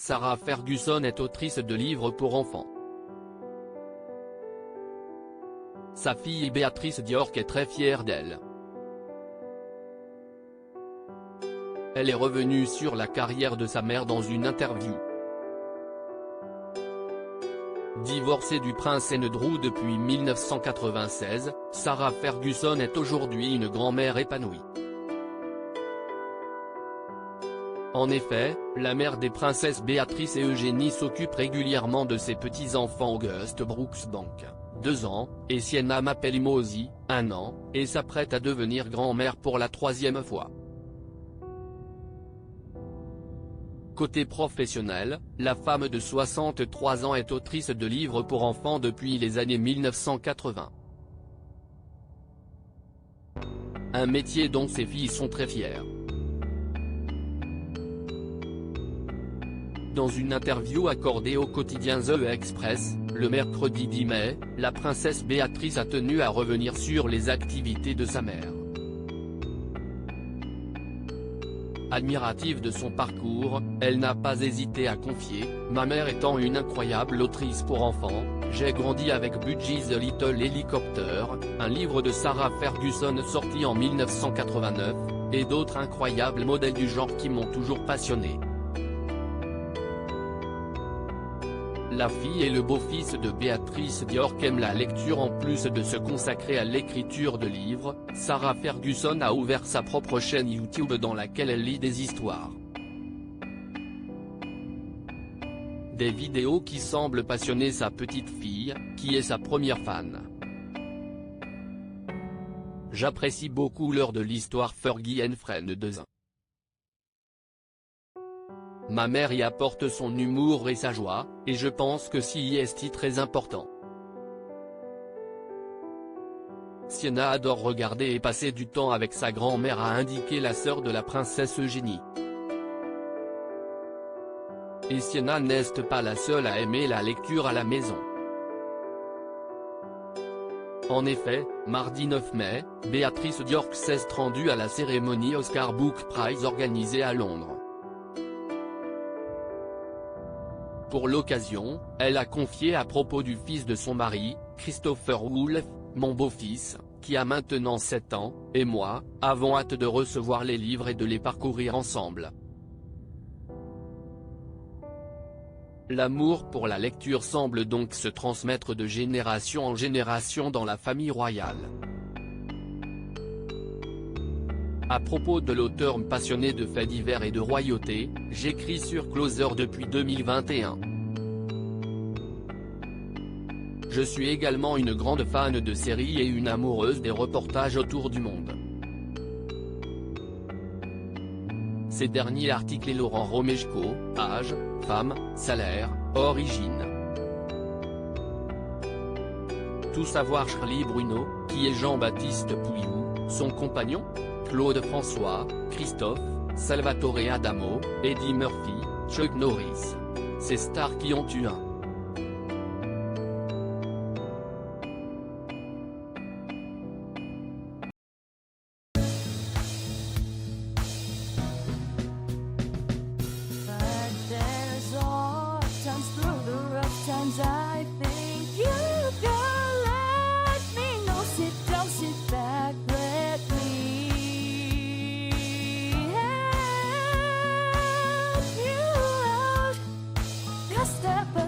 Sarah Ferguson est autrice de livres pour enfants. Sa fille Béatrice Diorc est très fière d'elle. Elle est revenue sur la carrière de sa mère dans une interview. Divorcée du prince Andrew depuis 1996, Sarah Ferguson est aujourd'hui une grand-mère épanouie. En effet, la mère des princesses Béatrice et Eugénie s'occupe régulièrement de ses petits-enfants Auguste Brooksbank, 2 ans, et Sienna Mapelimosi, 1 an, et s'apprête à devenir grand-mère pour la 3e fois. Côté professionnel, la femme de 63 ans est autrice de livres pour enfants depuis les années 1980. Un métier dont ses filles sont très fières. Dans une interview accordée au quotidien The Express, le mercredi 10 mai, la princesse Béatrice a tenu à revenir sur les activités de sa mère. Admirative de son parcours, elle n'a pas hésité à confier « Ma mère étant une incroyable autrice pour enfants, j'ai grandi avec Budgie's The Little Helicopter, un livre de Sarah Ferguson sorti en 1989, et d'autres incroyables modèles du genre qui m'ont toujours passionné. » La fille et le beau-fils de Béatrice Diorc aiment la lecture. En plus de se consacrer à l'écriture de livres, Sarah Ferguson a ouvert sa propre chaîne YouTube dans laquelle elle lit des histoires. Des vidéos qui semblent passionner sa petite fille, qui est sa première fan. J'apprécie beaucoup l'heure de l'histoire Fergie and Friends 2. Ma mère y apporte son humour et sa joie, et je pense que c'est très important. Sienna adore regarder et passer du temps avec sa grand-mère, a indiqué la sœur de la princesse Eugénie. Et Sienna n'est pas la seule à aimer la lecture à la maison. En effet, mardi 9 mai, Béatrice Diorc s'est rendue à la cérémonie Oscar Book Prize organisée à Londres. Pour l'occasion, elle a confié à propos du fils de son mari, Christopher Woolf, « Mon beau-fils, qui a maintenant 7 ans, et moi, avons hâte de recevoir les livres et de les parcourir ensemble. » L'amour pour la lecture semble donc se transmettre de génération en génération dans la famille royale. À propos de l'auteur passionné de faits divers et de royauté, j'écris sur Closer depuis 2021. Je suis également une grande fan de séries et une amoureuse des reportages autour du monde. Ces derniers articles et Laurent Romeshko, âge, femme, salaire, origine. Tout savoir Charlie Bruno, qui est Jean-Baptiste Pouillou, son compagnon, Claude François, Christophe, Salvatore Adamo, Eddie Murphy, Chuck Norris. Ces stars qui ont eu un. Step